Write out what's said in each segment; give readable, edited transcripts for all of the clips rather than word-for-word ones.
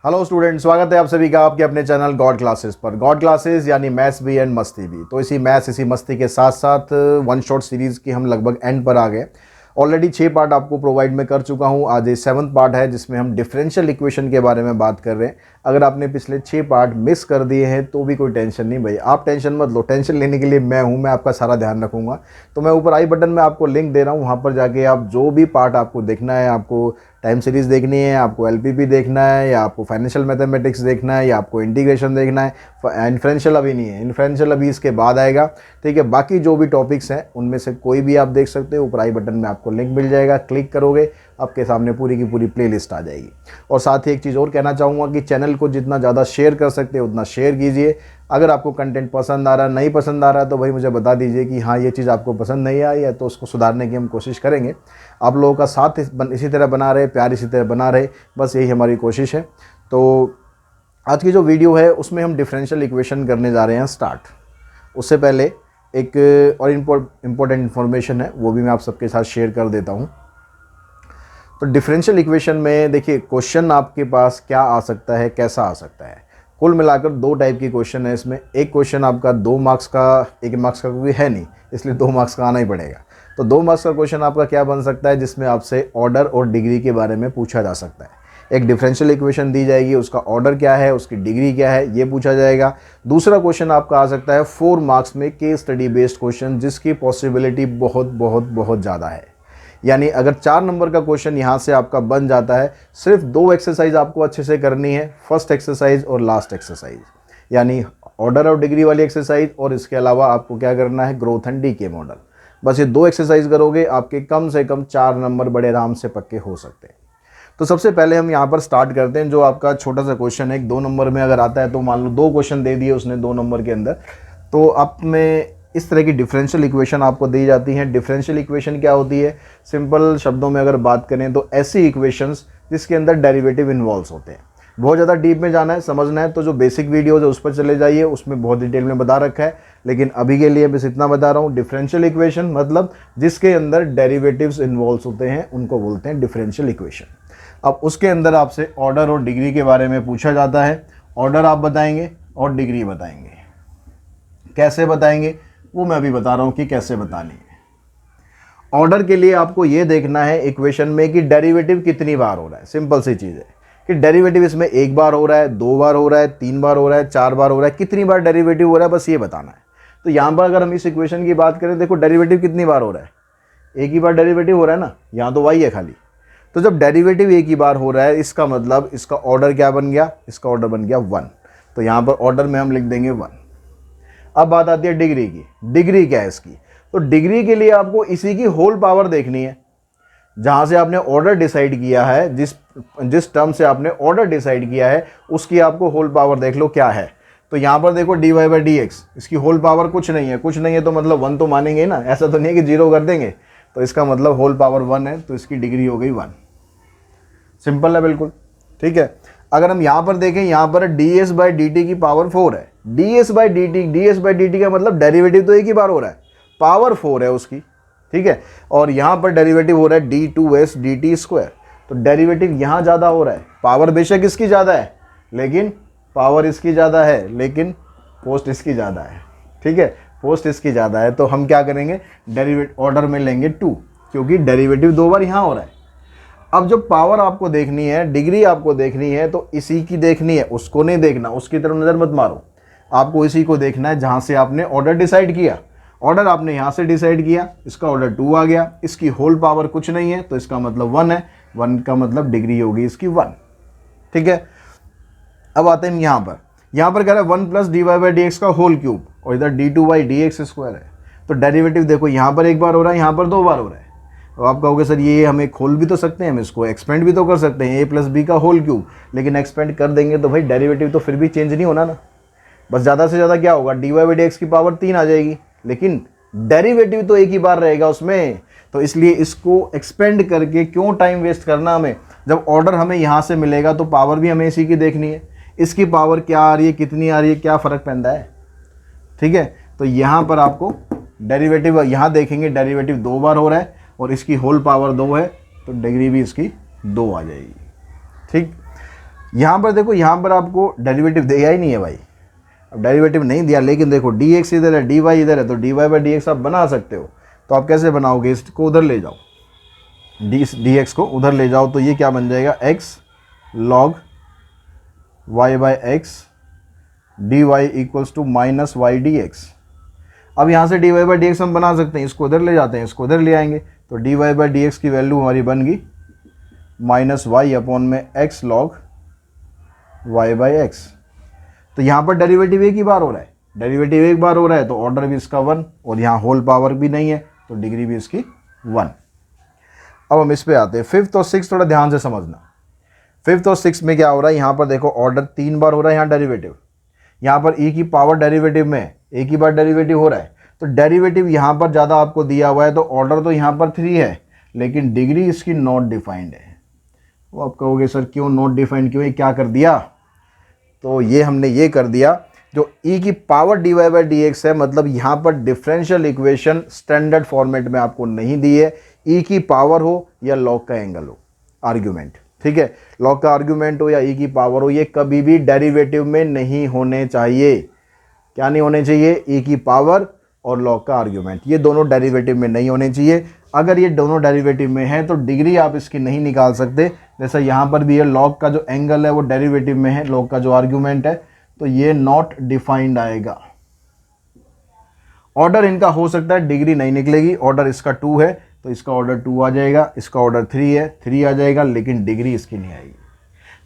Hello student, स्वागत है आप सभी का आपके अपने चैनल गॉड क्लासेस पर। गॉड क्लासेस यानी मैथ्स भी एंड मस्ती भी। तो इसी मैथ्स इसी मस्ती के साथ साथ वन शॉट सीरीज़ की हम लगभग एंड पर आ गए। ऑलरेडी 6 पार्ट आपको प्रोवाइड में कर चुका हूँ। आज ये 7th पार्ट है जिसमें हम डिफरेंशियल इक्वेशन के बारे में बात कर रहे हैं। अगर आपने पिछले 6 पार्ट मिस कर दिए हैं तो भी कोई टेंशन नहीं भाई, आप टेंशन मत लो। टेंशन लेने के लिए मैं हूँ, मैं आपका सारा ध्यान रखूँगा। तो मैं ऊपर आई बटन में आपको लिंक दे रहा हूँ, वहाँ पर जाके आप जो भी पार्ट आपको देखना है, आपको टाइम सीरीज़ देखनी है, आपको एलपीपी देखना है, या आपको फाइनेंशियल मैथमेटिक्स देखना है, या आपको इंटीग्रेशन देखना है। इन्फ्रेंशियल अभी नहीं है, इन्फ्रेंशियल अभी इसके बाद आएगा, ठीक है। बाकी जो भी टॉपिक्स हैं उनमें से कोई भी आप देख सकते हो। ऊपर आई बटन में आपको लिंक मिल जाएगा, क्लिक करोगे आपके सामने पूरी की पूरी प्लेलिस्ट आ जाएगी। और साथ ही एक चीज़ और कहना चाहूँगा कि चैनल को जितना ज़्यादा शेयर कर सकते हो उतना शेयर कीजिए। अगर आपको कंटेंट पसंद आ रहा है, नहीं पसंद आ रहा है, तो भाई मुझे बता दीजिए कि हाँ ये चीज़ आपको पसंद नहीं आई है, तो उसको सुधारने की हम कोशिश करेंगे। आप लोगों का साथ इसी तरह बना रहे, प्यार इसी तरह बना रहे, बस यही हमारी कोशिश है। तो आज की जो वीडियो है उसमें हम डिफरेंशियल इक्वेशन करने जा रहे हैं स्टार्ट। उससे पहले एक और इम्पोर्टेंट इन्फॉर्मेशन है, वो भी मैं आप सबके साथ शेयर कर देता हूँ। तो डिफरेंशियल इक्वेशन में देखिए क्वेश्चन आपके पास क्या आ सकता है, कैसा आ सकता है। कुल मिलाकर 2 टाइप की क्वेश्चन है इसमें। एक क्वेश्चन आपका 2 मार्क्स का, 1 मार्क्स का कोई है नहीं, इसलिए 2 मार्क्स का आना ही पड़ेगा। तो 2 मार्क्स का क्वेश्चन आपका क्या बन सकता है, जिसमें आपसे ऑर्डर और डिग्री के बारे में पूछा जा सकता है। एक डिफरेंशियल इक्वेशन दी जाएगी, उसका ऑर्डर क्या है, उसकी डिग्री क्या है, ये पूछा जाएगा। दूसरा क्वेश्चन आपका आ सकता है 4 मार्क्स में, केस स्टडी बेस्ड क्वेश्चन, जिसकी पॉसिबिलिटी बहुत बहुत बहुत ज़्यादा है। यानी अगर 4 नंबर का क्वेश्चन यहाँ से आपका बन जाता है, सिर्फ 2 एक्सरसाइज आपको अच्छे से करनी है, फर्स्ट एक्सरसाइज और लास्ट एक्सरसाइज, यानी ऑर्डर और डिग्री वाली एक्सरसाइज, और इसके अलावा आपको क्या करना है, ग्रोथ एंड डीके मॉडल। बस ये 2 एक्सरसाइज करोगे, आपके कम से कम 4 नंबर बड़े आराम से पक्के हो सकते हैं। तो सबसे पहले हम यहाँ पर स्टार्ट करते हैं। जो आपका छोटा सा क्वेश्चन है 2 नंबर में अगर आता है, तो मान लो 2 क्वेश्चन दे दिए उसने 2 नंबर के अंदर, तो आप में इस तरह की डिफरेंशियल इक्वेशन आपको दी जाती हैं। डिफरेंशियल इक्वेशन क्या होती है, सिंपल शब्दों में अगर बात करें तो ऐसी इक्वेशंस जिसके अंदर डेरिवेटिव इन्वॉल्व होते हैं। बहुत ज़्यादा डीप में जाना है, समझना है, तो जो बेसिक वीडियोज़ है उस पर चले जाइए, उसमें बहुत डिटेल में बता रखा है। लेकिन अभी के लिए बस इतना बता रहा हूँ, डिफरेंशियल इक्वेशन मतलब जिसके अंदर डेरिवेटिव्स इन्वॉल्व होते हैं उनको बोलते हैं डिफरेंशियल इक्वेशन। अब उसके अंदर आपसे ऑर्डर और डिग्री के बारे में पूछा जाता है। ऑर्डर आप बताएंगे और डिग्री बताएंगे। कैसे बताएंगे वो मैं अभी बता रहा हूँ कि कैसे बतानी है। ऑर्डर के लिए आपको ये देखना है इक्वेशन में कि डेरिवेटिव कितनी बार हो रहा है। सिंपल सी चीज़ है कि डेरिवेटिव इसमें 1 बार हो रहा है, 2 बार हो रहा है, 3 बार हो रहा है, 4 बार हो रहा है, कितनी बार डेरिवेटिव हो रहा है, बस ये बताना है। तो यहाँ पर अगर हम इस इक्वेशन की बात करें, देखो डेरिवेटिव कितनी बार हो रहा है, एक ही बार डेरिवेटिव हो रहा है ना, यहाँ तो y है खाली। तो जब डेरिवेटिव एक ही बार हो रहा है, इसका मतलब इसका ऑर्डर क्या बन गया, इसका ऑर्डर बन गया 1। तो यहाँ पर ऑर्डर में हम लिख देंगे 1। अब बात आती है डिग्री की। डिग्री क्या है इसकी, तो डिग्री के लिए आपको इसी की होल पावर देखनी है। जहां से आपने ऑर्डर डिसाइड किया है, जिस टर्म से आपने ऑर्डर डिसाइड किया है, उसकी आपको होल पावर देख लो क्या है। तो यहां पर देखो dy/dx, इसकी होल पावर कुछ नहीं है। कुछ नहीं है तो मतलब 1 तो मानेंगे ना, ऐसा तो नहीं है कि 0 कर देंगे। तो इसका मतलब होल पावर 1 है, तो इसकी डिग्री हो गई 1। सिंपल है बिल्कुल, ठीक है। अगर हम यहाँ पर देखें, यहाँ पर ds/dt की पावर 4 है। ds/dt का मतलब डेरिवेटिव तो एक ही बार हो रहा है, पावर 4 है उसकी, ठीक है। और यहाँ पर डेरिवेटिव हो रहा है d2s dt²। तो डेरिवेटिव यहाँ ज़्यादा हो रहा है, पावर बेशक इसकी ज़्यादा है, लेकिन पावर इसकी ज़्यादा है, लेकिन पोस्ट इसकी ज़्यादा है, ठीक है। पोस्ट इसकी ज़्यादा है, तो हम क्या करेंगे, डेरिवेटिव ऑर्डर में लेंगे 2, क्योंकि डेरिवेटिव 2 बार यहाँ हो रहा है। अब जो पावर आपको देखनी है, डिग्री आपको देखनी है, तो इसी की देखनी है, उसको नहीं देखना, उसकी तरफ नज़र मत मारो। आपको इसी को देखना है जहाँ से आपने ऑर्डर डिसाइड किया। ऑर्डर आपने यहाँ से डिसाइड किया, इसका ऑर्डर 2 आ गया, इसकी होल पावर कुछ नहीं है, तो इसका मतलब 1 है। 1 का मतलब डिग्री होगी इसकी 1, ठीक है। अब आते हैं यहाँ पर कह रहा है 1 + dy/dx का होल क्यूब, और इधर d2/dx² है। तो डेरिवेटिव देखो यहाँ पर 1 बार हो रहा है, यहाँ पर 2 बार हो रहा है। तो आप कहोगे सर ये हमें खोल भी तो सकते हैं, हम इसको एक्सपेंड भी तो कर सकते हैं, a + b का होल क्यूब। लेकिन एक्सपेंड कर देंगे तो भाई डेरिवेटिव तो फिर भी चेंज नहीं होना ना, बस ज़्यादा से ज़्यादा क्या होगा, dy/dx की पावर 3 आ जाएगी, लेकिन डेरिवेटिव तो एक ही बार रहेगा उसमें। तो इसलिए इसको एक्सपेंड करके क्यों टाइम वेस्ट करना हमें, जब ऑर्डर हमें यहाँ से मिलेगा तो पावर भी हमें इसी की देखनी है। इसकी पावर क्या आ रही है, कितनी आ रही है, क्या फ़र्क पैदा है, ठीक है। तो यहाँ पर आपको डेरिवेटिव यहाँ देखेंगे, डेरिवेटिव 2 बार हो रहा है और इसकी होल पावर 2 है, तो डिग्री भी इसकी 2 आ जाएगी, ठीक। यहाँ पर देखो, यहाँ पर आपको डेरिवेटिव दिया ही नहीं है भाई, अब डेरिवेटिव नहीं दिया, लेकिन देखो dx इधर है, dy इधर है, तो dy/dx आप बना सकते हो। तो आप कैसे बनाओगे, इसको उधर ले जाओ, dx को उधर ले जाओ, तो ये क्या बन जाएगा, x log y/x dy equals to minus Y dx। अब यहाँ से dy/dx हम बना सकते हैं, इसको उधर ले जाते हैं, इसको उधर ले आएंगे, तो dy/dx की वैल्यू हमारी बन गई माइनस वाई अपॉन में x log y/x। तो यहाँ पर डेरिवेटिव एक ही बार हो रहा है, डेरिवेटिव एक बार हो रहा है, तो ऑर्डर भी इसका 1, और यहाँ होल पावर भी नहीं है, तो डिग्री भी इसकी 1। अब हम इस पे आते हैं, 5th और 6th थोड़ा ध्यान से समझना। 5th और 6th में क्या हो रहा है, यहाँ पर देखो ऑर्डर 3 बार हो रहा है, यहाँ डेरिवेटिव, यहाँ पर e की पावर डेरिवेटिव में एक ही बार डेरिवेटिव हो रहा है, तो डेरिवेटिव यहाँ पर ज़्यादा आपको दिया हुआ है, तो ऑर्डर तो यहाँ पर 3 है, लेकिन डिग्री इसकी नॉट डिफाइंड है। वो आप कहोगे सर क्यों नॉट डिफाइंड, क्यों, ये क्या कर दिया, तो ये हमने ये कर दिया, जो e की पावर dy/dx है, मतलब यहाँ पर डिफरेंशियल इक्वेशन स्टैंडर्ड फॉर्मेट में आपको नहीं दी है, e की पावर हो या लॉग का एंगल हो, आर्ग्यूमेंट, ठीक है, लॉग का आर्ग्यूमेंट हो या e की पावर हो, ये कभी भी डेरिवेटिव में नहीं होने चाहिए। क्या नहीं होने चाहिए, e की पावर और लॉग का आर्ग्यूमेंट, ये दोनों डेरिवेटिव में नहीं होने चाहिए। अगर ये दोनों डेरिवेटिव में है तो डिग्री आप इसकी नहीं निकाल सकते। जैसा यहाँ पर भी है, लॉग का जो एंगल है वो डेरिवेटिव में है, लॉग का जो आर्ग्यूमेंट है, तो ये नॉट डिफाइंड आएगा। ऑर्डर इनका हो सकता है, डिग्री नहीं निकलेगी। ऑर्डर इसका 2 है तो इसका ऑर्डर 2 आ जाएगा, इसका ऑर्डर 3 है, 3 आ जाएगा, लेकिन डिग्री इसकी नहीं आएगी।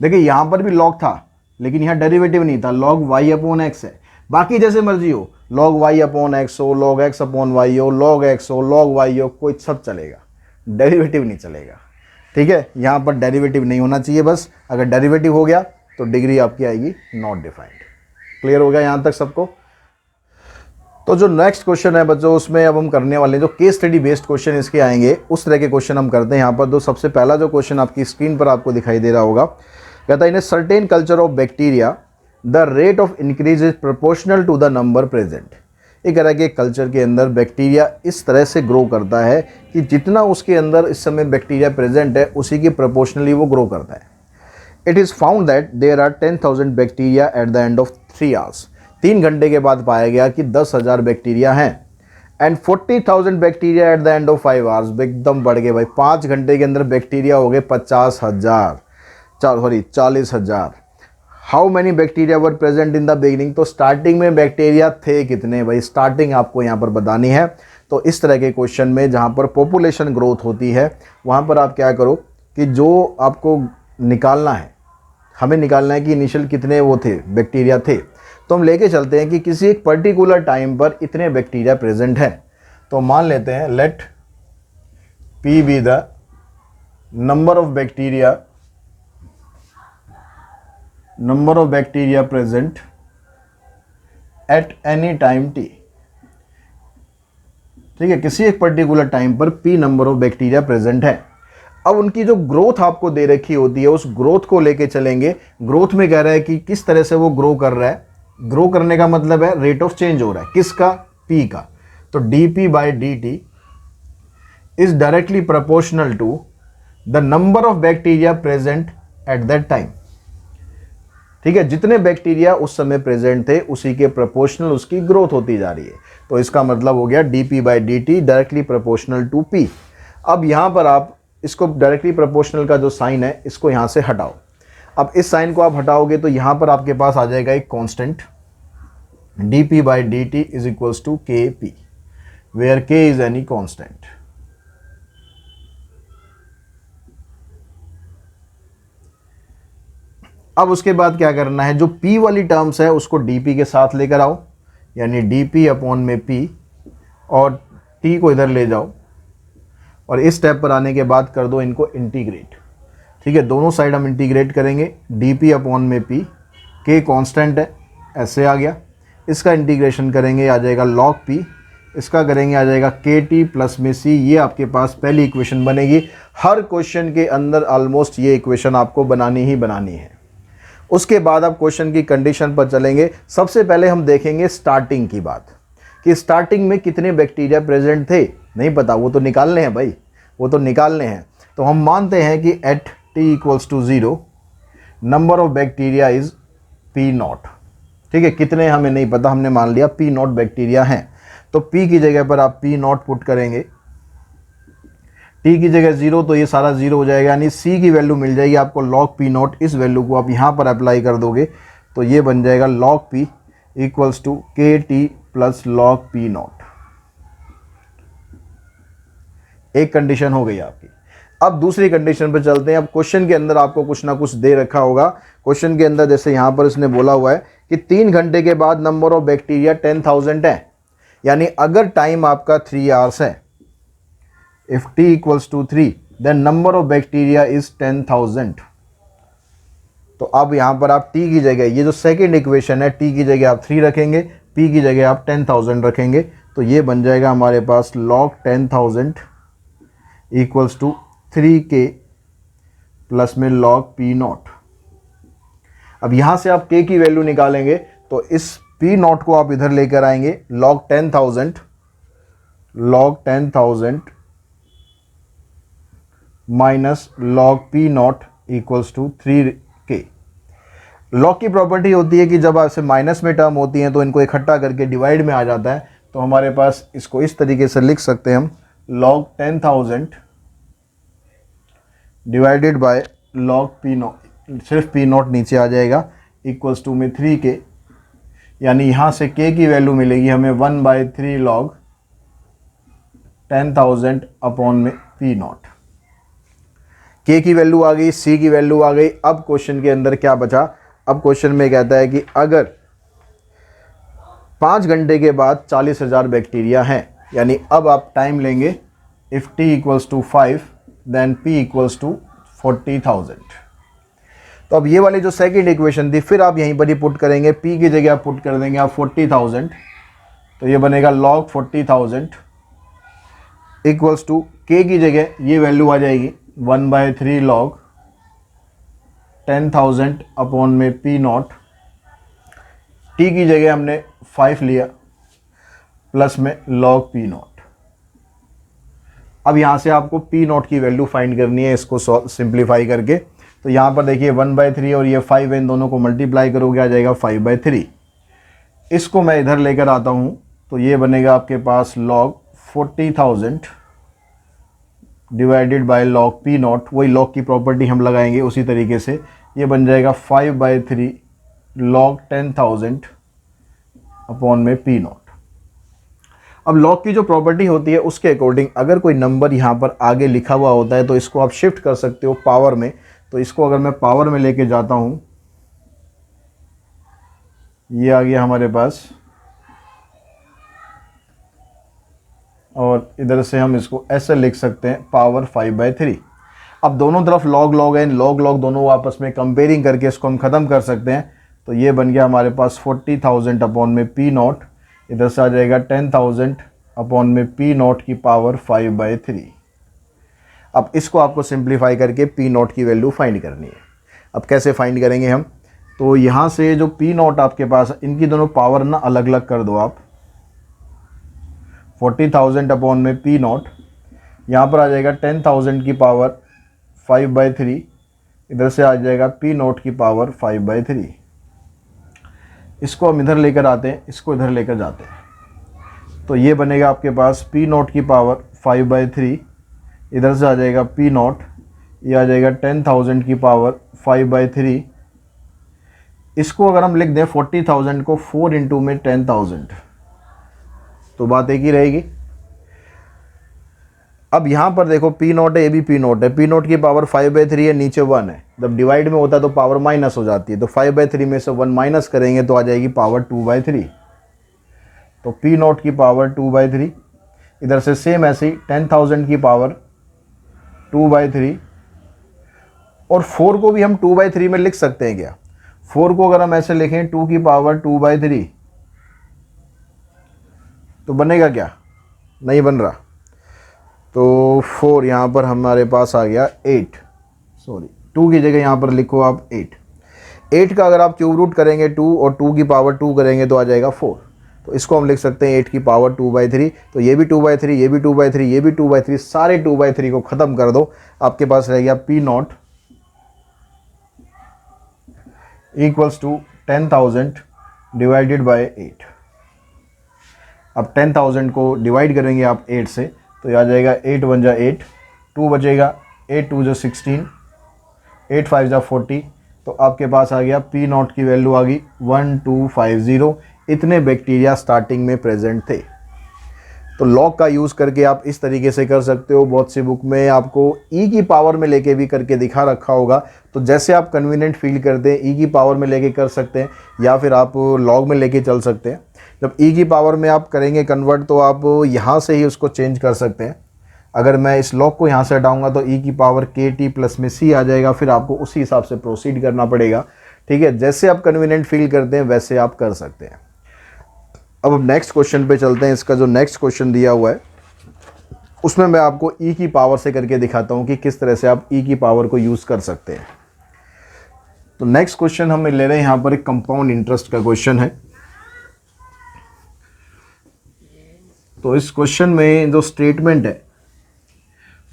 देखिए यहाँ पर भी लॉग था, लेकिन यहाँ डेरिवेटिव नहीं था, लॉग y/x है। बाकी जैसे मर्जी हो, log y/x हो, log x/y हो, log x हो, log y हो, कोई सब चलेगा, डेरिवेटिव नहीं चलेगा, ठीक है। यहाँ पर डेरिवेटिव नहीं होना चाहिए, बस अगर डेरिवेटिव हो गया तो डिग्री आपकी आएगी नॉट डिफाइंड। क्लियर हो गया यहाँ तक सबको। तो जो नेक्स्ट क्वेश्चन है बच्चों, उसमें अब हम करने वाले हैं जो केस स्टडी बेस्ड क्वेश्चन इसके आएंगे, उस तरह के क्वेश्चन हम करते हैं यहाँ पर। तो सबसे पहला जो क्वेश्चन आपकी स्क्रीन पर आपको दिखाई दे रहा होगा, कहता है in a certain culture of bacteria the rate of increase is proportional to the number present. एक तरह के कल्चर के अंदर बैक्टीरिया इस तरह से ग्रो करता है कि जितना उसके अंदर इस समय बैक्टीरिया प्रेजेंट है उसी के प्रोपोर्शनली वो ग्रो करता है। It is found that there are 10,000 bacteria at the end of 3 hours. 3 घंटे के बाद पाया गया कि 10,000 बैक्टीरिया हैं। And 40,000 bacteria at the end of 5 hours. एकदम बढ़ गए भाई, 5 घंटे के अंदर बैक्टीरिया हो गए 40,000। How many bacteria were present in the beginning. तो स्टार्टिंग में बैक्टीरिया थे कितने भाई, स्टार्टिंग आपको यहाँ पर बतानी है। तो इस तरह के क्वेश्चन में जहाँ पर पॉपुलेशन ग्रोथ होती है वहाँ पर आप क्या करो कि जो आपको निकालना है, हमें निकालना है कि इनिशियल कितने वो थे बैक्टीरिया थे, तो हम लेके चलते हैं कि किसी एक पर्टिकुलर टाइम पर इतने बैक्टीरिया प्रेजेंट हैं। तो मान लेते हैं let P be the number of bacteria present at any time T। ठीक है, किसी एक पर्टिकुलर टाइम पर P number of bacteria present है। अब उनकी जो ग्रोथ आपको दे रखी होती है उस ग्रोथ को लेके चलेंगे। ग्रोथ में कह रहा है कि किस तरह से वो ग्रो कर रहा है। ग्रो करने का मतलब है रेट ऑफ चेंज हो रहा है, किसका, P का। तो dP/dt is directly proportional to the number of bacteria present at that time. ठीक है, जितने बैक्टीरिया उस समय प्रेजेंट थे उसी के प्रोपोर्शनल उसकी ग्रोथ होती जा रही है। तो इसका मतलब हो गया dP/dt directly proportional to P। अब यहाँ पर आप इसको डायरेक्टली प्रोपोर्शनल का जो साइन है इसको यहाँ से हटाओ। अब इस साइन को आप हटाओगे तो यहाँ पर आपके पास आ जाएगा एक constant dP/dt is equals to Kp, where K is any constant. अब उसके बाद क्या करना है, जो P वाली टर्म्स है उसको dP के साथ लेकर आओ, यानी dP/P, और T को इधर ले जाओ और इस स्टेप पर आने के बाद कर दो इनको इंटीग्रेट। ठीक है, दोनों साइड हम इंटीग्रेट करेंगे। dP/P, K कांस्टेंट है, ऐसे आ गया। इसका इंटीग्रेशन करेंगे आ जाएगा log P, इसका करेंगे आ जाएगा KT प्लस में C। ये आपके पास पहली इक्वेशन बनेगी। हर क्वेश्चन के अंदर ऑलमोस्ट ये इक्वेशन आपको बनानी ही बनानी है। उसके बाद आप क्वेश्चन की कंडीशन पर चलेंगे। सबसे पहले हम देखेंगे स्टार्टिंग की बात, कि स्टार्टिंग में कितने बैक्टीरिया प्रेजेंट थे। नहीं पता, वो तो निकालने हैं भाई, वो तो निकालने हैं। तो हम मानते हैं कि at T equals to 0 number of bacteria is P naught. ठीक है, कितने हमें नहीं पता, हमने मान लिया पी नॉट बैक्टीरिया हैं। तो पी की जगह पर आप पी नॉट पुट करेंगे, टी की जगह 0 तो ये सारा 0 हो जाएगा, यानी सी की वैल्यू मिल जाएगी आपको लॉग पी नॉट। इस वैल्यू को आप यहाँ पर अप्लाई कर दोगे तो ये बन जाएगा लॉग पी इक्वल्स टू के T plus log P not. एक कंडीशन हो गई आपकी। अब दूसरी कंडीशन पर चलते हैं। अब क्वेश्चन के अंदर आपको कुछ ना कुछ दे रखा होगा। क्वेश्चन के अंदर जैसे यहाँ पर इसने बोला हुआ है कि 3 घंटे के बाद नंबर ऑफ बैक्टीरिया 10,000 है, यानी अगर टाइम आपका 3 आवर्स है, if t equals to 3 then number of bacteria is 10,000। तो अब यहाँ पर आप t की जगह, ये जो सेकेंड इक्वेशन है, t की जगह आप 3 रखेंगे, p की जगह आप 10,000 रखेंगे, तो ये बन जाएगा हमारे पास log 10,000 equals to 3k plus में log p नॉट। अब यहाँ से आप k की वैल्यू निकालेंगे तो इस p नॉट को आप इधर लेकर आएंगे, log 10,000 minus log p naught equals to 3k। Log की प्रॉपर्टी होती है कि जब ऐसे माइनस में टर्म होती हैं तो इनको इकट्ठा करके डिवाइड में आ जाता है। तो हमारे पास इसको इस तरीके से लिख सकते हैं हम, log 10,000 divided bye log p not, सिर्फ p नॉट नीचे आ जाएगा, इक्वल्स टू में 3k, यानी यहाँ से k की वैल्यू मिलेगी हमें 1/3 log 10,000 अपॉन में p नॉट। k की वैल्यू आ गई, c की वैल्यू आ गई। अब क्वेश्चन के अंदर क्या बचा? अब क्वेश्चन में कहता है कि अगर 5 घंटे के बाद 40,000 बैक्टीरिया हैं, यानी अब आप टाइम लेंगे, if t equals to 5 then p equals to 40,000। तो अब ये वाली जो सेकंड इक्वेशन थी फिर आप यहीं पर ही पुट करेंगे, p की जगह आप पुट कर देंगे आप 40,000, तो ये बनेगा log 40,000 इक्वल्स टू k की जगह ये वैल्यू आ जाएगी 1/3 log 10,000 अपॉन में p नॉट, t की जगह हमने 5 लिया प्लस में log p नॉट। अब यहाँ से आपको p नॉट की वैल्यू फाइंड करनी है, इसको सिंप्लीफाई करके। तो यहाँ पर देखिए 1/3 और ये 5 है, इन दोनों को मल्टीप्लाई करोगे आ जाएगा 5/3। इसको मैं इधर लेकर आता हूँ तो ये बनेगा आपके पास log 40,000 divided by log p not. वही log की प्रॉपर्टी हम लगाएंगे उसी तरीके से, ये बन जाएगा 5/3 log 10,000 अपॉन में p नॉट। अब log की जो प्रॉपर्टी होती है उसके अकॉर्डिंग अगर कोई नंबर यहाँ पर आगे लिखा हुआ होता है तो इसको आप शिफ्ट कर सकते हो पावर में। तो इसको अगर मैं पावर में लेके जाता हूँ, ये आ गया हमारे पास, और इधर से हम इसको ऐसे लिख सकते हैं पावर 5/3। अब दोनों तरफ log log है, log log दोनों आपस में कंपेयरिंग करके इसको हम ख़त्म कर सकते हैं। तो ये बन गया हमारे पास 40,000 अपॉन में p नॉट, इधर से आ जाएगा 10,000 अपॉन में p नॉट की पावर 5/3। अब इसको आपको सिंप्लीफाई करके p नॉट की वैल्यू फाइंड करनी है। अब कैसे फाइंड करेंगे हम? तो यहाँ से जो p नॉट आपके पास, इनकी दोनों पावर ना अलग अलग कर दो आप, 40,000 अपॉन में p नॉट, यहाँ पर आ जाएगा 10,000 की पावर 5/3, इधर से आ जाएगा p नॉट की पावर 5/3। इसको हम इधर लेकर आते हैं, इसको इधर लेकर जाते हैं, तो ये बनेगा आपके पास p नॉट की पावर 5/3, इधर से आ जाएगा p नॉट, ये आ जाएगा 10,000 की पावर 5/3। इसको अगर हम लिख दें 40,000 को 4 इंटू में 10,000 तो बात एक ही रहेगी। अब यहाँ पर देखो p नॉट है, ये भी p नॉट है, p नॉट की पावर 5/3 है, नीचे 1 है, जब डिवाइड में होता है तो पावर माइनस हो जाती है, तो 5/3 में से 1 माइनस करेंगे तो आ जाएगी पावर 2/3। तो p नॉट की पावर 2/3, इधर से सेम ऐसे ही 10,000 की पावर 2/3, और 4 को भी हम 2/3 में लिख सकते हैं क्या? 4 को अगर हम ऐसे लिखें 2 की पावर 2/3 तो बनेगा क्या? नहीं बन रहा। तो 4 यहाँ पर हमारे पास आ गया 8, सॉरी 2 की जगह यहाँ पर लिखो आप 8 का अगर आप क्यूब रूट करेंगे 2 और 2 की पावर 2 करेंगे तो आ जाएगा 4। तो इसको हम लिख सकते हैं 8 की पावर 2/3। तो ये भी 2/3, ये भी 2/3, ये भी 2/3, सारे 2/3 को ख़त्म कर दो, आपके पास रह गया p naught equals to 10,000 divided by 8। अब 10,000 को डिवाइड करेंगे आप 8 से तो ये आ जाएगा 8 1 जा 8, 2 बचेगा, 8 2 जा 16, 8 5 जा 40। तो आपके पास आ गया पी नॉट की वैल्यू आ गई 1250। इतने बैक्टीरिया स्टार्टिंग में प्रेजेंट थे। तो लॉग का यूज़ करके आप इस तरीके से कर सकते हो। बहुत सी बुक में आपको ई की पावर में लेके भी करके दिखा रखा होगा, तो जैसे आप कन्वीनियंट फील करते हैं ई की पावर में लेके कर सकते हैं या फिर आप लॉग में लेके चल सकते हैं। जब ई की पावर में आप करेंगे कन्वर्ट तो आप यहाँ से ही उसको चेंज कर सकते हैं। अगर मैं इस लॉग को यहाँ से हटाऊंगा तो ई की पावर के टी प्लस में सी आ जाएगा, फिर आपको उसी हिसाब से प्रोसीड करना पड़ेगा। ठीक है, जैसे आप कन्वीनियंट फील करते हैं वैसे आप कर सकते हैं। अब नेक्स्ट क्वेश्चन पे चलते हैं। इसका जो नेक्स्ट क्वेश्चन दिया हुआ है उसमें मैं आपको ई की पावर से करके दिखाता हूँ कि किस तरह से आप ई की पावर को यूज़ कर सकते हैं। तो नेक्स्ट क्वेश्चन हम ले रहे हैं यहाँ पर एक कंपाउंड इंटरेस्ट का क्वेश्चन है। तो इस क्वेश्चन में जो स्टेटमेंट है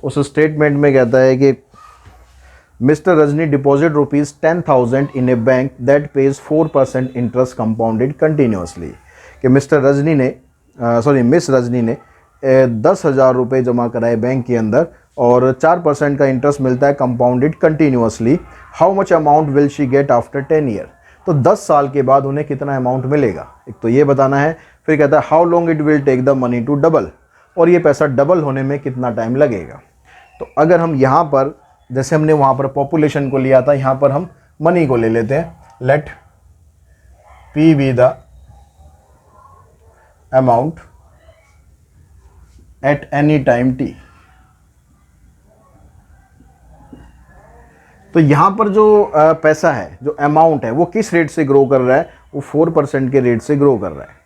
उस स्टेटमेंट में कहता है कि mister Rajni deposit ₹10,000 in A bank that page 4% interest compounded continuously. कि मिस रजनी ने 10,000 रुपये जमा कराए बैंक के अंदर और 4% का इंटरेस्ट मिलता है compounded continuously. How much amount will she get after 10 year. तो 10 साल के बाद उन्हें कितना अमाउंट मिलेगा, एक तो ये बताना है। फिर कहता है how long it will take the money to double, और ये पैसा डबल होने में कितना टाइम लगेगा। तो अगर हम यहाँ पर जैसे हमने वहाँ पर पॉपुलेशन को लिया था, यहाँ पर हम मनी को ले लेते हैं। Let P be the amount at any time T. तो यहां पर जो पैसा है, जो अमाउंट है, वो किस रेट से ग्रो कर रहा है, वो 4% के रेट से ग्रो कर रहा है।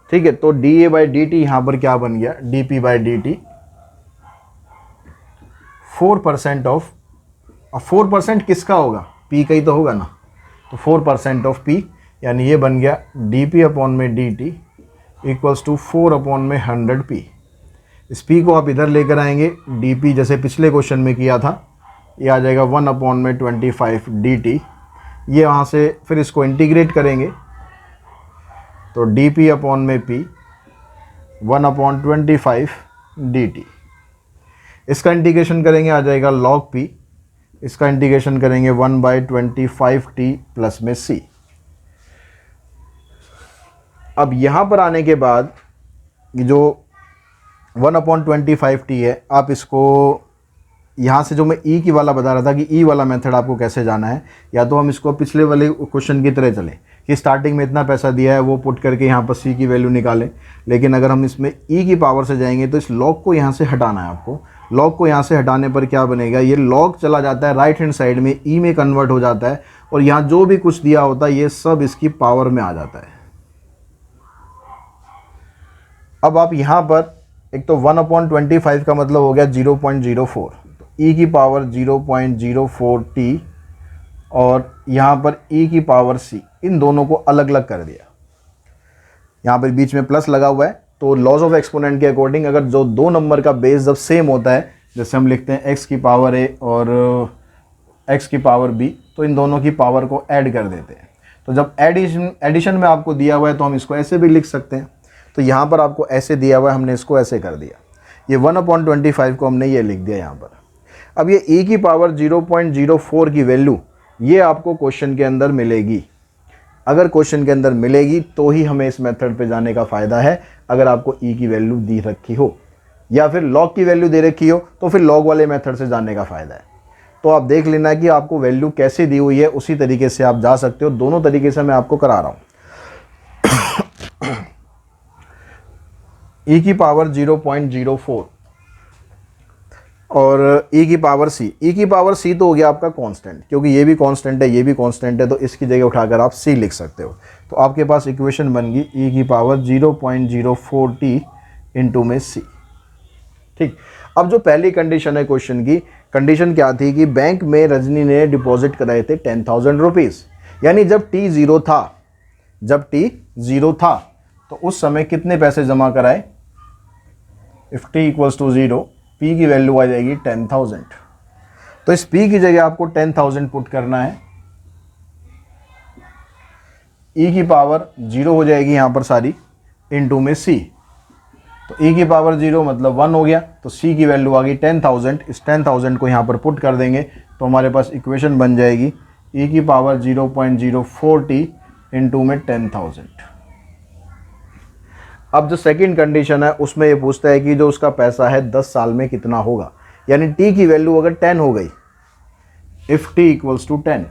ठीक है, तो D A by D T यहां पर क्या बन गया, D P by D T 4% of. 4% किसका होगा, पी का ही तो होगा ना। तो 4% ऑफ पी, यानी ये बन गया डी पी अपॉन में D T equals to 4 upon में 100 पी। इस पी को आप इधर लेकर आएंगे, डी पी जैसे पिछले क्वेश्चन में किया था, ये आ जाएगा 1 अपॉन में 25 डी टी। ये वहाँ से फिर इसको इंटीग्रेट करेंगे तो डी पी अपॉन में पी 1 अपॉन 25 डी टी। इसका इंटीग्रेशन करेंगे आ जाएगा लॉग पी, इसका इंटीग्रेशन करेंगे 1/25 टी प्लस में सी। अब यहाँ पर आने के बाद जो 1/25 टी है, आप इसको यहाँ से जो मैं ई की वाला बता रहा था कि ई वाला मेथड आपको कैसे जाना है, या तो हम इसको पिछले वाले क्वेश्चन की तरह चलें कि स्टार्टिंग में इतना पैसा दिया है वो पुट करके यहाँ पर सी की वैल्यू निकालें। लेकिन अगर हम इसमें ई की पावर से जाएंगे तो इस लॉग को यहाँ से हटाना है आपको। लॉग को यहाँ से हटाने पर क्या बनेगा, ये लॉग चला जाता है राइट हैंड साइड में, ई में कन्वर्ट हो जाता है और यहाँ जो भी कुछ दिया होता है ये सब इसकी पावर में आ जाता है। अब आप यहाँ पर एक तो 1/25 का मतलब हो गया 0.04, तो ई की पावर 0.04 टी और यहाँ पर ई की पावर सी, इन दोनों को अलग अलग कर दिया। यहाँ पर बीच में प्लस लगा हुआ है, तो लॉज ऑफ एक्सपोनेंट के अकॉर्डिंग अगर जो दो नंबर का बेस जब सेम होता है, जैसे हम लिखते हैं x की पावर a और x की पावर b, तो इन दोनों की पावर को ऐड कर देते हैं। तो जब एडिशन में आपको दिया हुआ है तो हम इसको ऐसे भी लिख सकते हैं। तो यहाँ पर आपको ऐसे दिया हुआ है, हमने इसको ऐसे कर दिया। ये 1/25 को हमने ये लिख दिया यहाँ पर। अब ये e की पावर 0.04 की वैल्यू ये आपको क्वेश्चन के अंदर मिलेगी। अगर क्वेश्चन के अंदर मिलेगी तो ही हमें इस मेथड पे जाने का फ़ायदा है। अगर आपको ई की वैल्यू दी रखी हो या फिर लॉग की वैल्यू दे रखी हो तो फिर लॉग वाले मेथड से जाने का फ़ायदा है। तो आप देख लेना कि आपको वैल्यू कैसे दी हुई है, उसी तरीके से आप जा सकते हो। दोनों तरीके से मैं आपको करा रहा हूँ। ई की पावर 0.04 और ई की पावर सी। ई की पावर सी तो हो गया आपका कांस्टेंट, क्योंकि ये भी कांस्टेंट है, ये भी कांस्टेंट है, तो इसकी जगह उठाकर आप सी लिख सकते हो। तो आपके पास इक्वेशन बन गई ई की पावर 0.04 टी इंटू में सी। ठीक, अब जो पहली कंडीशन है क्वेश्चन की, कंडीशन क्या थी कि बैंक में रजनी ने डिपॉजिट कराए थे 10,000 रुपीज़, यानी जब टी ज़ीरो था तो उस समय कितने पैसे जमा कराए। If T equals to 0, P की वैल्यू आ जाएगी 10,000। तो इस पी की जगह आपको 10,000 पुट करना है ई की पावर 0 हो जाएगी यहाँ पर सारी, इनटू में सी। तो ई की पावर 0 मतलब 1 हो गया, तो सी की वैल्यू आ गई 10,000। इस 10,000 को यहाँ पर पुट कर देंगे तो हमारे पास इक्वेशन बन जाएगी ई की पावर 0.040 इनटू में 10,000। अब जो सेकंड कंडीशन है उसमें ये पूछता है कि जो उसका पैसा है 10 साल में कितना होगा, यानी टी की वैल्यू अगर 10 हो गई, इफ टी इक्वल्स टू 10,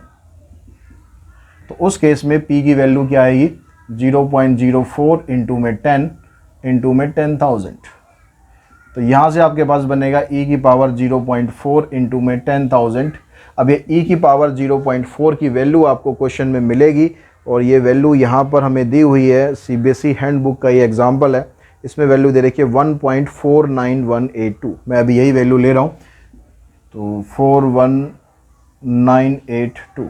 तो उस केस में पी की वैल्यू क्या आएगी 0.04 इंटू में 10 इंटू में 10,000। तो यहाँ से आपके पास बनेगा e की पावर 0.4 इंटू में 10,000। अब ये e की पावर 0.4 की वैल्यू आपको क्वेश्चन में मिलेगी और ये वैल्यू यहाँ पर हमें दी हुई है, सीबीएसई हैंडबुक का ये एग्जाम्पल है। इसमें वैल्यू दे रखी है 1.49182। मैं अभी यही वैल्यू ले रहा हूँ, तो 41982।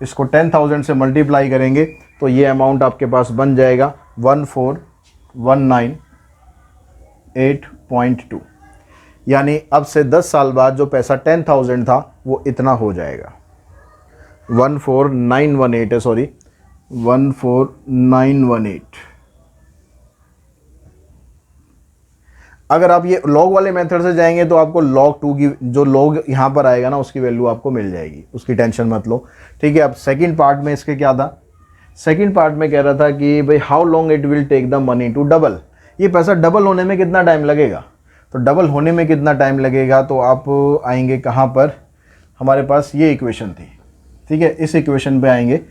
इसको 10,000 से मल्टीप्लाई करेंगे तो ये अमाउंट आपके पास बन जाएगा 14198.2। यानी अब से 10 साल बाद जो पैसा 10,000 था वो इतना हो जाएगा, 14918 है, सॉरी 14918। अगर आप ये लॉग वाले मेथड से जाएंगे तो आपको log 2 की जो log यहाँ पर आएगा ना उसकी वैल्यू आपको मिल जाएगी, उसकी टेंशन मत लो, ठीक है। अब सेकंड पार्ट में इसके क्या था, सेकंड पार्ट में कह रहा था कि भाई how long it will take the money to double, ये पैसा डबल होने में कितना टाइम लगेगा। तो डबल होने में कितना टाइम लगेगा तो आप आएंगे कहाँ पर, हमारे पास ये इक्वेशन थी, ठीक है। इस इक्वेशन पे आएंगे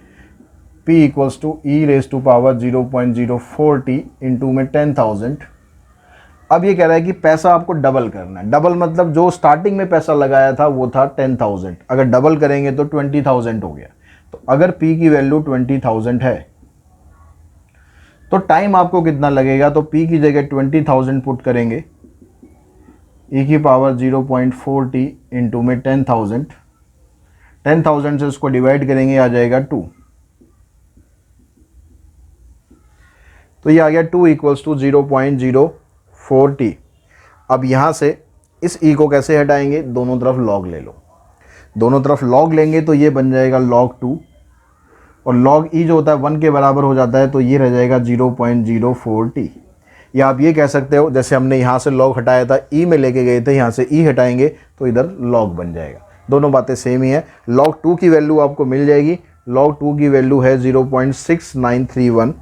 p equals to E raise to power 0.040 into में 10,000। अब ये कह रहा है कि पैसा आपको डबल करना है। डबल मतलब जो स्टार्टिंग में पैसा लगाया था वो था 10,000, अगर डबल करेंगे तो 20,000 हो गया। तो अगर p की वैल्यू 20,000 है तो टाइम आपको कितना लगेगा, तो p की जगह 20,000 पुट करेंगे, e की पावर 0.40 इंटू में 10,000, 10,000 से उसको डिवाइड करेंगे आ जाएगा 2। तो ये आ गया 2 इक्वल्स टू 0.040। अब यहाँ से इस e को कैसे हटाएंगे, दोनों तरफ log ले लो, दोनों तरफ log लेंगे तो ये बन जाएगा log 2 और log e जो होता है 1 के बराबर हो जाता है, तो ये रह जाएगा 0.040। या आप ये कह सकते हो जैसे हमने यहाँ से log हटाया था e में लेके गए थे, यहाँ से e हटाएंगे तो इधर log बन जाएगा। दोनों बातें सेम ही है। log 2 की वैल्यू आपको मिल जाएगी, log 2 की वैल्यू है 0.6931,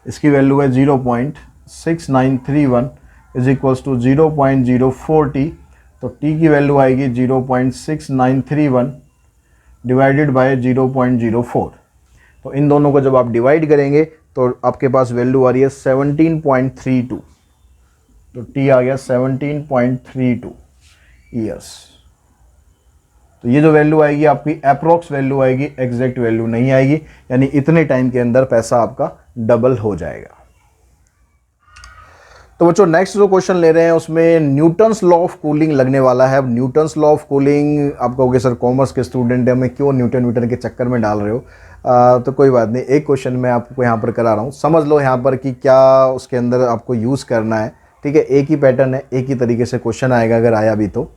इसकी वैल्यू है 0.6931 इज इक्वल्स टू 0.040। तो t की वैल्यू आएगी 0.6931 डिवाइडेड बाय 0.04। तो इन दोनों को जब आप डिवाइड करेंगे तो आपके पास वैल्यू आ रही है 17.32। तो t आ गया 17.32 ईयर्स। तो ये जो वैल्यू आएगी आपकी अप्रोक्स वैल्यू आएगी, एग्जैक्ट वैल्यू नहीं आएगी, यानी इतने टाइम के अंदर पैसा आपका डबल हो जाएगा। तो बच्चों नेक्स्ट जो क्वेश्चन ले रहे हैं उसमें न्यूटन्स लॉ ऑफ कूलिंग लगने वाला है। अब न्यूटन्स लॉ ऑफ कूलिंग, आप कहोगे सर कॉमर्स के स्टूडेंट है, हमें क्यों न्यूटन के चक्कर में डाल रहे हो। तो कोई बात नहीं, एक क्वेश्चन मैं आपको यहाँ पर करा रहा हूँ, समझ लो यहाँ पर कि क्या उसके अंदर आपको यूज़ करना है, ठीक है। एक ही पैटर्न है, एक ही तरीके से क्वेश्चन आएगा अगर आया भी तो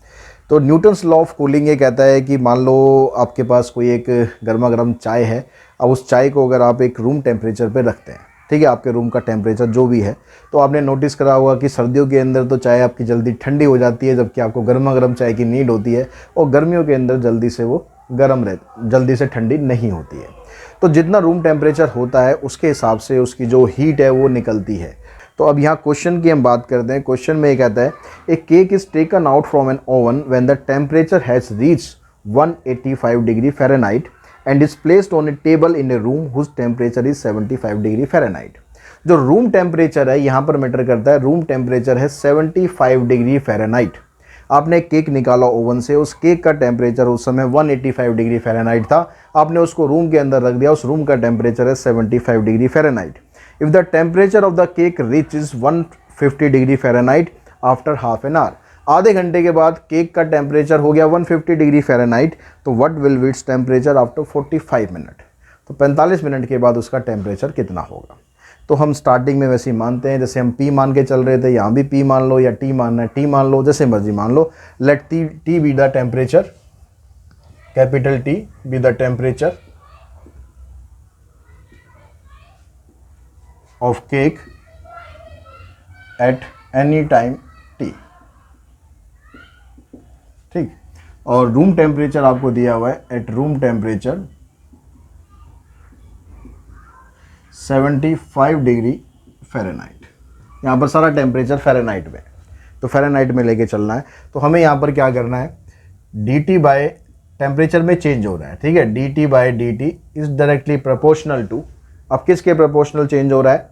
न्यूटन्स लॉ ऑफ कूलिंग ये कहता है कि मान लो आपके पास कोई एक गर्मा गर्म चाय है। अब उस चाय को अगर आप एक रूम टेम्परेचर पे रखते हैं, ठीक है, आपके रूम का टेम्परेचर जो भी है, तो आपने नोटिस करा होगा कि सर्दियों के अंदर तो चाय आपकी जल्दी ठंडी हो जाती है, जबकि आपको गर्मा गर्म चाय की नीड होती है, और गर्मियों के अंदर जल्दी से वो जल्दी से ठंडी नहीं होती है। तो जितना रूम टेम्परेचर होता है उसके हिसाब से उसकी जो हीट है वो निकलती है। तो अब यहाँ क्वेश्चन की हम बात करते हैं। क्वेश्चन में ये कहता है a cake is taken out from an oven when the temperature has reached 185 degree Fahrenheit and is placed on a table in a room whose temperature is 75 degree Fahrenheit. जो रूम टेम्परेचर है यहाँ पर matter करता है, room temperature है 75 degree Fahrenheit. आपने cake निकाला oven से, उस केक का टेम्परेचर उस समय 185 डिग्री फ़ारेनहाइट था, आपने उसको रूम के अंदर रख दिया, उस रूम का टेम्परेचर है 75 degree Fahrenheit. If the temperature of the cake reaches 150 degree Fahrenheit after half an hour, आधे घंटे के बाद केक का टेम्परेचर हो गया 150 डिग्री फ़ारेनहाइट, तो what will be its temperature after 45 minute. तो 45 मिनट के बाद उसका टेम्परेचर कितना होगा। तो हम स्टार्टिंग में वैसे ही मानते हैं, जैसे हम P मान के चल रहे थे, यहाँ भी P मान लो या T मानना है T मान लो, जैसे मर्जी मान लो। Let T be the temperature capital T be the temperature of cake at any time T। ठीक, और रूम टेम्परेचर आपको दिया हुआ है at room temperature 75 degree Fahrenheit. यहाँ पर सारा टेम्परेचर फ़ारेनहाइट में, तो फ़ारेनहाइट में लेके चलना है। तो हमें यहाँ पर क्या करना है, dt बाय टेम्परेचर में चेंज हो रहा है, ठीक है, dt by dt is directly proportional to, अब किसके प्रोपोर्शनल चेंज हो रहा है,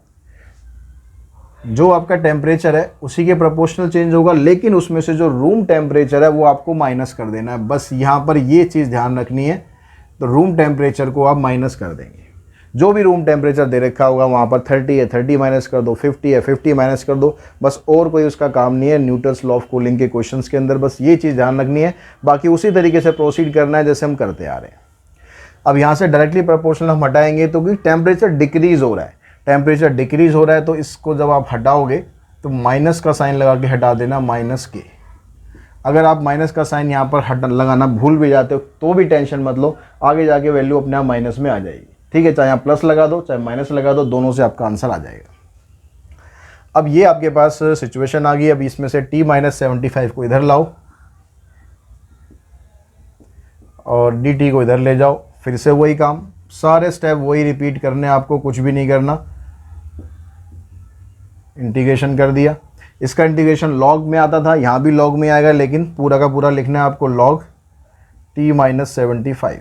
जो आपका टेम्परेचर है उसी के प्रोपोर्शनल चेंज होगा, लेकिन उसमें से जो रूम टेम्परेचर है वो आपको माइनस कर देना है। बस यहाँ पर ये चीज़ ध्यान रखनी है, तो रूम टेम्परेचर को आप माइनस कर देंगे। जो भी रूम टेम्परेचर दे रखा होगा वहाँ पर 30 है 30 माइनस कर दो, 50 है 50 माइनस कर दो, बस और कोई उसका काम नहीं है न्यूटन्स लॉ ऑफ कूलिंग के क्वेश्चंस के अंदर, बस ये चीज़ ध्यान रखनी है। बाकी उसी तरीके से प्रोसीड करना है जैसे हम करते आ रहे हैं। अब यहाँ से डायरेक्टली प्रोपोर्शनल हम हटाएंगे तो क्योंकि टेम्परेचर डिक्रीज़ हो रहा है, टेम्परेचर डिक्रीज़ हो रहा है, तो इसको जब आप हटाओगे तो माइनस का साइन लगा के हटा देना, माइनस के। अगर आप माइनस का साइन यहाँ पर लगाना भूल भी जाते हो तो भी टेंशन मत लो, आगे जाके वैल्यू अपने आप माइनस में आ जाएगी, ठीक है। चाहे आप प्लस लगा दो चाहे माइनस लगा दो, दोनों से आपका आंसर आ जाएगा। अब ये आपके पास सिचुएशन आ गई। अब इसमें से T-75 को इधर लाओ और dt को इधर ले जाओ, फिर से वही काम, सारे स्टेप वही रिपीट करने, आपको कुछ भी नहीं करना। इंटीग्रेशन कर दिया, इसका इंटीग्रेशन लॉग में आता था, यहाँ भी लॉग में आएगा, लेकिन पूरा का पूरा लिखना है आपको लॉग T-75,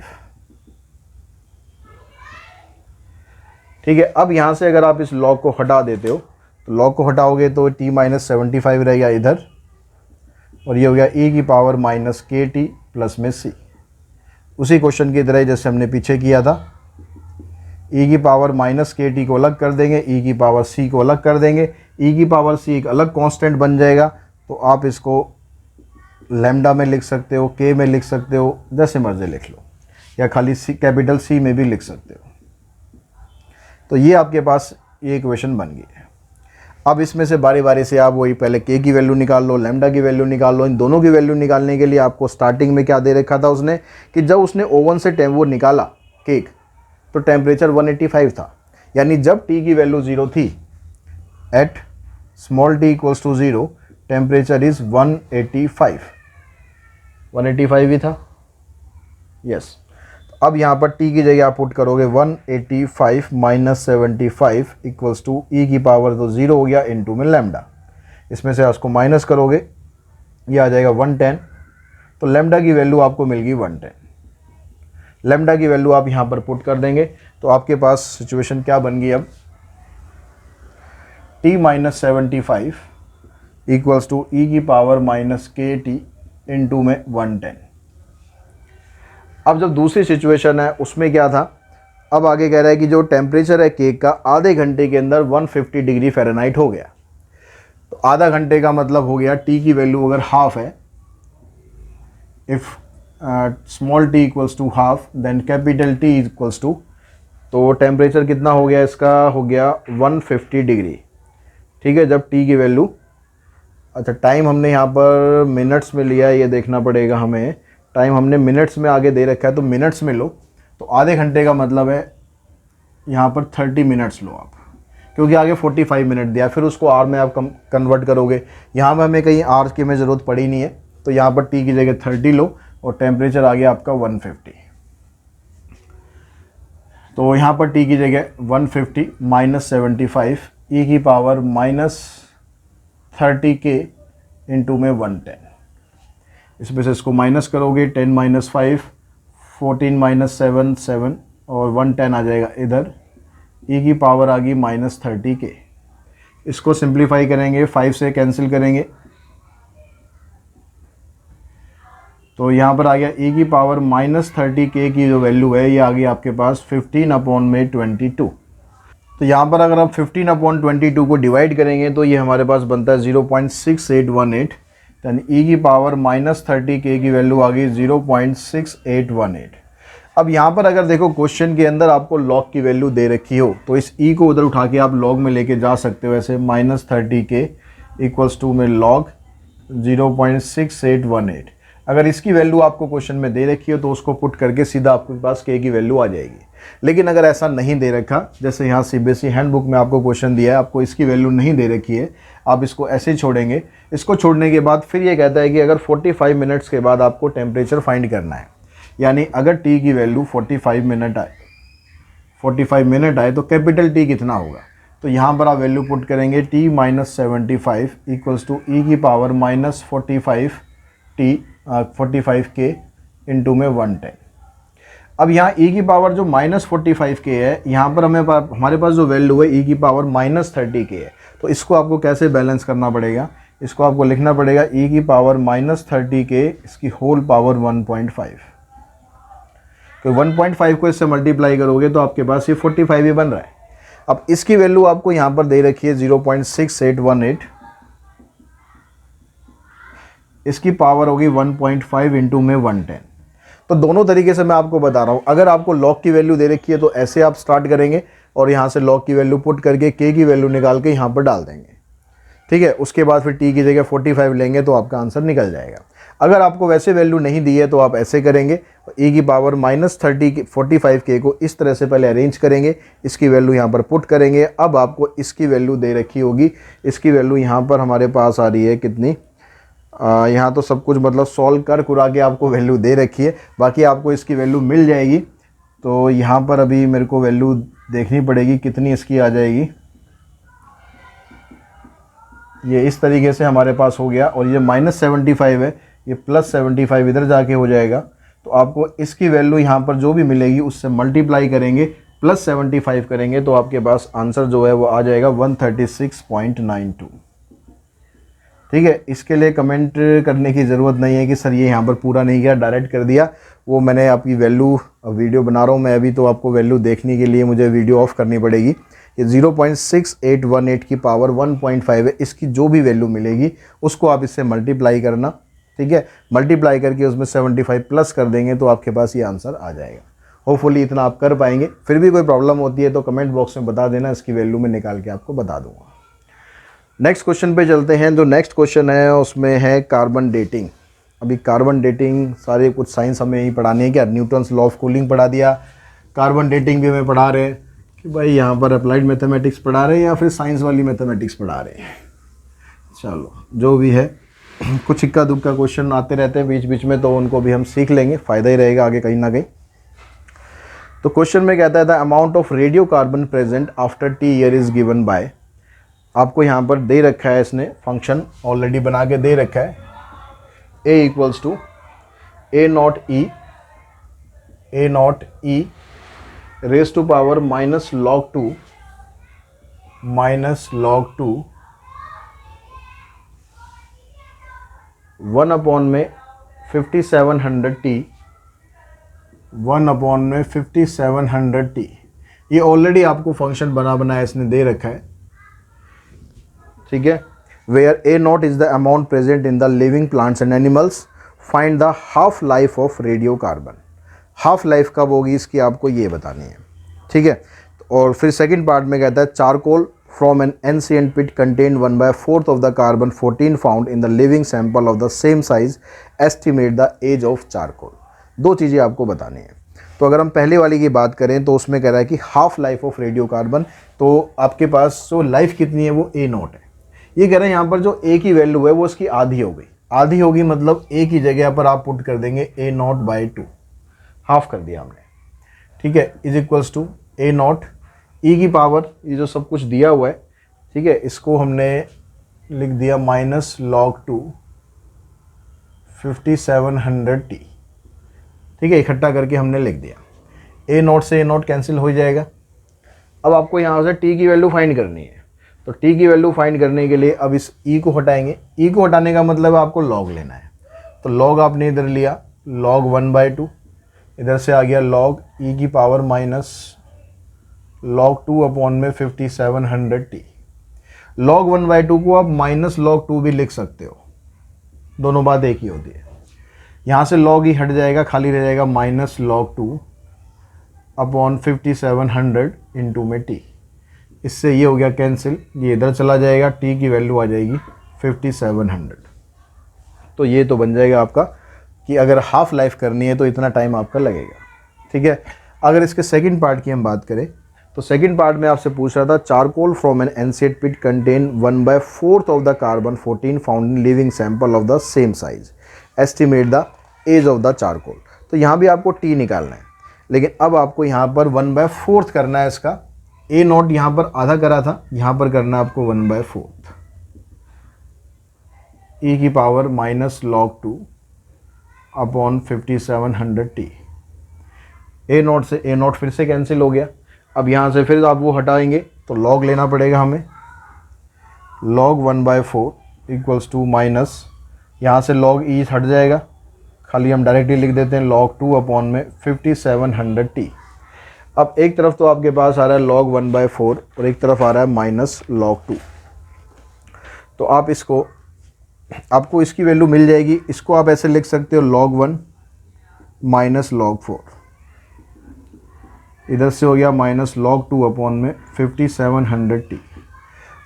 ठीक है। अब यहाँ से अगर आप इस लॉग को हटा देते हो तो लॉग को हटाओगे तो T-75 रहेगा इधर, और ये हो गया e की पावर माइनस KT प्लस में C। उसी क्वेश्चन की तरह जैसे हमने पीछे किया था, e की पावर माइनस KT को अलग कर देंगे, e की पावर C को अलग कर देंगे, e की पावर C एक अलग कांस्टेंट बन जाएगा, तो आप इसको लैम्डा में लिख सकते हो, k में लिख सकते हो, जैसे मर्जी लिख लो, या खाली कैपिटल C में भी लिख सकते हो। तो ये आपके पास ये इक्वेशन बन गई है। अब इसमें से बारी बारी से आप वही पहले k की वैल्यू निकाल लो, लैम्डा की वैल्यू निकाल लो। इन दोनों की वैल्यू निकालने के लिए आपको स्टार्टिंग में क्या दे रखा था उसने, कि जब उसने ओवन से वो निकाला केक तो टेम्परेचर 185 था, यानी जब t की वैल्यू 0 थी, at small t equals to 0 temperature is 185 ही था, यस। अब यहाँ पर t की जगह आप पुट करोगे 185 माइनस 75 इक्वल्स टू e की पावर तो 0 हो गया इनटू में लैम्डा, इसमें से उसको माइनस करोगे ये आ जाएगा 110, तो लैम्डा की वैल्यू आपको मिल गई 110। लैम्डा की वैल्यू आप यहाँ पर पुट कर देंगे तो आपके पास सिचुएशन क्या बन गई, अब T-75 इक्वल्स टू e की पावर माइनस KT इनटू में 110। अब जब दूसरी सिचुएशन है उसमें क्या था, अब आगे कह रहा है कि जो टेम्परेचर है केक का आधे घंटे के अंदर 150 डिग्री फ़ारेनहाइट हो गया। तो आधा घंटे का मतलब हो गया t की वैल्यू अगर हाफ है, if small t equals to half then capital T equals to, तो टेम्परेचर कितना हो गया इसका, हो गया 150 डिग्री, ठीक है। जब t की वैल्यू, अच्छा टाइम हमने यहाँ पर मिनट्स में लिया है, ये देखना पड़ेगा हमें, टाइम हमने मिनट्स में आगे दे रखा है तो मिनट्स में लो, तो आधे घंटे का मतलब है यहाँ पर 30 मिनट्स लो आप, क्योंकि आगे 45 मिनट दिया, फिर उसको आर में आप कन्वर्ट करोगे। यहाँ पर हमें कहीं आर की में ज़रूरत पड़ी नहीं है, तो यहाँ पर टी की जगह 30 लो और टेम्परेचर आ गया आपका 150, तो यहाँ पर टी की जगह 150 माइनस 75 ई की पावर माइनस 30K इंटू में 110, इसमें से इसको माइनस करोगे 10 माइनस 5 14 माइनस 7 7 और 110 आ जाएगा इधर, ई की पावर आ गई माइनस 30K। इसको सिंप्लीफाई करेंगे, 5 से कैंसिल करेंगे तो यहाँ पर आ गया ई की पावर माइनस 30K की जो वैल्यू है ये आ गई आपके पास 15/22। तो यहाँ पर अगर आप 15/22 को डिवाइड करेंगे तो ये हमारे पास बनता है 0.6818, यानी ई की पावर माइनस 30K की वैल्यू आ गई 0.6818। अब यहाँ पर अगर देखो क्वेश्चन के अंदर आपको लॉग की वैल्यू दे रखी हो तो इस ई को उधर उठा के आप लॉग में लेके जा सकते हो, ऐसे माइनस 30K इक्वल्स टू में लॉग 0.6818। अगर इसकी वैल्यू आपको क्वेश्चन में दे रखी है तो उसको पुट करके सीधा आपके पास के की वैल्यू आ जाएगी। लेकिन अगर ऐसा नहीं दे रखा, जैसे यहाँ सीबीएसई हैंडबुक में आपको क्वेश्चन दिया है, आपको इसकी वैल्यू नहीं दे रखी है, आप इसको ऐसे ही छोड़ेंगे। इसको छोड़ने के बाद फिर ये कहता है कि अगर 45 मिनट्स के बाद आपको टेम्परेचर फाइंड करना है, यानी अगर टी की वैल्यू 45 मिनट आए तो कैपिटल टी कितना होगा। तो यहाँ पर आप वैल्यू पुट करेंगे t - 75 इक्वल्स टू e की पावर -45k इंटू में 110। अब यहाँ e की पावर जो -45k है, यहाँ पर हमारे पास जो वैल्यू है e की पावर -30k है। तो इसको आपको कैसे बैलेंस करना पड़ेगा, इसको आपको लिखना पड़ेगा e की पावर -30k इसकी होल पावर 1.5। तो 1.5 को इससे मल्टीप्लाई करोगे तो आपके पास ये 45 ही बन रहा है। अब इसकी वैल्यू आपको यहाँ पर दे रखी है 0.6818, इसकी पावर होगी 1.5 इंटू में 110। तो दोनों तरीके से मैं आपको बता रहा हूँ। अगर आपको लॉग की वैल्यू दे रखी है तो ऐसे आप स्टार्ट करेंगे और यहाँ से लॉग की वैल्यू पुट करके के की वैल्यू निकाल के यहाँ पर डाल देंगे, ठीक है। उसके बाद फिर टी की जगह 45 लेंगे तो आपका आंसर निकल जाएगा। अगर आपको वैसे वैल्यू नहीं दी है तो आप ऐसे करेंगे, e की पावर -45k को इस तरह से पहले अरेंज करेंगे, इसकी वैल्यू यहाँ पर पुट करेंगे। अब आपको इसकी वैल्यू दे रखी होगी, इसकी वैल्यू यहाँ पर हमारे पास आ रही है कितनी, यहाँ तो सब कुछ मतलब सॉल्व कर कुरा के आपको वैल्यू दे रखी है, बाकी आपको इसकी वैल्यू मिल जाएगी। तो यहाँ पर अभी मेरे को वैल्यू देखनी पड़ेगी कितनी इसकी आ जाएगी। ये इस तरीके से हमारे पास हो गया और ये -75 है, ये +75 इधर जाके हो जाएगा। तो आपको इसकी वैल्यू यहाँ पर जो भी मिलेगी उससे मल्टीप्लाई करेंगे, +75 करेंगे तो आपके पास आंसर जो है वो आ जाएगा 136.92। ठीक है, इसके लिए कमेंट करने की ज़रूरत नहीं है कि सर ये यहाँ पर पूरा नहीं किया, डायरेक्ट कर दिया। वो मैंने आपकी वैल्यू वीडियो बना रहा हूँ मैं अभी, तो आपको वैल्यू देखने के लिए मुझे वीडियो ऑफ करनी पड़ेगी। ये 0.6818 की पावर 1.5 है, इसकी जो भी वैल्यू मिलेगी उसको आप इससे मल्टीप्लाई करना, ठीक है। मल्टीप्लाई करके उसमें 75 प्लस कर देंगे तो आपके पास ये आंसर आ जाएगा। होपफुली इतना आप कर पाएंगे। फिर भी कोई प्रॉब्लम होती है तो कमेंट बॉक्स में बता देना, इसकी वैल्यू में निकाल के आपको बता दूंगा। नेक्स्ट क्वेश्चन पे चलते हैं। जो नेक्स्ट क्वेश्चन है उसमें है कार्बन डेटिंग। अभी कार्बन डेटिंग सारे कुछ साइंस हमें यही पढ़ानी है क्या, न्यूटन्स लॉ ऑफ कूलिंग पढ़ा दिया, कार्बन डेटिंग भी हमें पढ़ा रहे हैं कि भाई यहाँ पर अप्लाइड मैथमेटिक्स पढ़ा रहे हैं या फिर साइंस वाली मैथमेटिक्स पढ़ा रहे हैं। चलो जो भी है, कुछ इक्का दुक्का क्वेश्चन आते रहते हैं बीच बीच में, तो उनको भी हम सीख लेंगे, फ़ायदा ही रहेगा आगे कहीं ना कहीं। तो क्वेश्चन में कहता है the amount of radio carbon present after T year is given by. आपको यहाँ पर दे रखा है, इसने फंक्शन ऑलरेडी बना के दे रखा है, a equals to a0 e raise to power -log 2 1 upon में 5700t 1 अपॉन में 5700t। ये ऑलरेडी आपको फंक्शन बना बनाया इसने दे रखा है, ठीक है। Where a0 is the amount present in the living plants and animals, find the half life of radio carbon. Half life कब होगी इसकी आपको ये बतानी है, ठीक है। और फिर सेकंड पार्ट में कहता है charcoal from an ancient pit contain 1/4 of the carbon 14 found in the living sample of the same size, estimate the age of charcoal. दो चीज़ें आपको बतानी है। तो अगर हम पहले वाली की बात करें तो उसमें कह रहा है कि half life of radio carbon, तो आपके पास जो लाइफ कितनी है वो a0 है। ये कह रहे हैं यहाँ पर जो a की वैल्यू है वो इसकी आधी हो गई, आधी होगी मतलब a की जगह पर आप पुट कर देंगे a0/2, हाफ कर दिया हमने, ठीक है। Is equals to a0 e की पावर, ये जो सब कुछ दिया हुआ है, ठीक है, इसको हमने लिख दिया -log 2 5700t, ठीक है, इकट्ठा करके हमने लिख दिया। a0 से a0 कैंसिल हो जाएगा। अब आपको यहाँ से t की वैल्यू फाइंड करनी है, तो t की वैल्यू फाइंड करने के लिए अब इस e को हटाएंगे। e को हटाने का मतलब आपको log लेना है, तो log आपने इधर लिया log 1/2, इधर से आ गया log e की पावर -log 2 अपॉन में 5700t। log 1/2 को आप -log 2 भी लिख सकते हो, दोनों बात एक ही होती है। यहाँ से log ही हट जाएगा, खाली रह जाएगा -log 2 अपॉन 5700 इंटू में t। इससे ये हो गया कैंसिल, ये इधर चला जाएगा, t की वैल्यू आ जाएगी 5700। तो ये तो बन जाएगा आपका कि अगर हाफ लाइफ करनी है तो इतना टाइम आपका लगेगा, ठीक है। अगर इसके सेकंड पार्ट की हम बात करें तो सेकंड पार्ट में आपसे पूछ रहा था charcoal from an ancient pit contain 1/4 of the carbon 14 found in living sample of the same size, estimate the age of the charcoal. तो यहाँ भी आपको टी निकालना है, लेकिन अब आपको यहाँ पर 1/4 करना है इसका। ए नॉट यहाँ पर आधा करा था, यहाँ पर करना है आपको 1/4 ई की power -log2 upon 5700 T. A not से ए नॉट फिर से कैंसिल हो गया। अब यहाँ से फिर आप वो हटाएंगे तो log लेना पड़ेगा हमें, log 1/4 इक्वल्स टू माइनस, यहाँ से log ई हट जाएगा, खाली हम डायरेक्टली लिख देते हैं log2 अपॉन में 5700 टी। अब एक तरफ तो आपके पास आ रहा है log 1/4 और एक तरफ आ रहा है -log2। तो आप इसको, आपको इसकी वैल्यू मिल जाएगी। इसको आप ऐसे लिख सकते हो log 1 -log4, इधर से हो गया -log2 अपॉन में 5700 टी।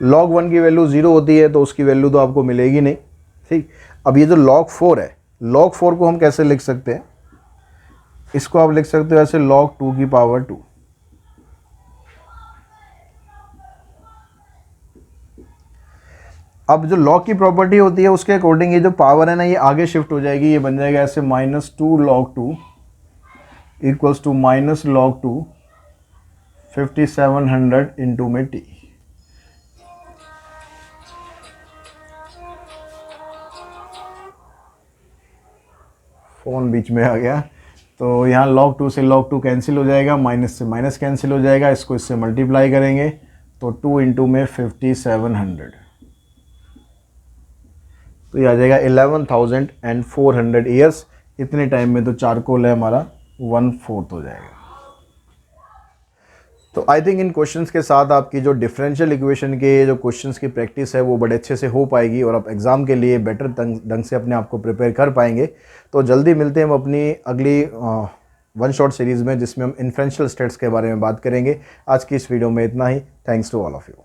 log 1 की वैल्यू 0 होती है तो उसकी वैल्यू तो आपको मिलेगी नहीं, ठीक। अब ये जो log 4 है, log 4 को हम कैसे लिख सकते हैं, इसको आप लिख सकते हो ऐसे log 2 की पावर 2। अब जो log की प्रॉपर्टी होती है उसके अकॉर्डिंग ये जो पावर है ना, ये आगे शिफ्ट हो जाएगी, ये बन जाएगा ऐसे -2 log 2 equals to -log2 5700 into में टी। फ़ोन बीच में आ गया तो यहाँ log 2 से log 2 कैंसिल हो जाएगा, माइनस से माइनस कैंसिल हो जाएगा, इसको इससे मल्टीप्लाई करेंगे तो 2 इंटू में 5700, तो ये आ जाएगा 11,400 ईयर्स। इतने टाइम में तो चारकोल है हमारा 1/4 हो जाएगा। तो आई थिंक इन क्वेश्चंस के साथ आपकी जो डिफरेंशियल इक्वेशन के जो क्वेश्चंस की प्रैक्टिस है वो बड़े अच्छे से हो पाएगी और आप एग्ज़ाम के लिए बेटर ढंग से अपने आप को प्रिपेयर कर पाएंगे। तो जल्दी मिलते हैं हम अपनी अगली वन शॉट सीरीज़ में, जिसमें हम इन्फ्रेंशियल स्टेट्स के बारे में बात करेंगे। आज की इस वीडियो में इतना ही। Thanks to all of you.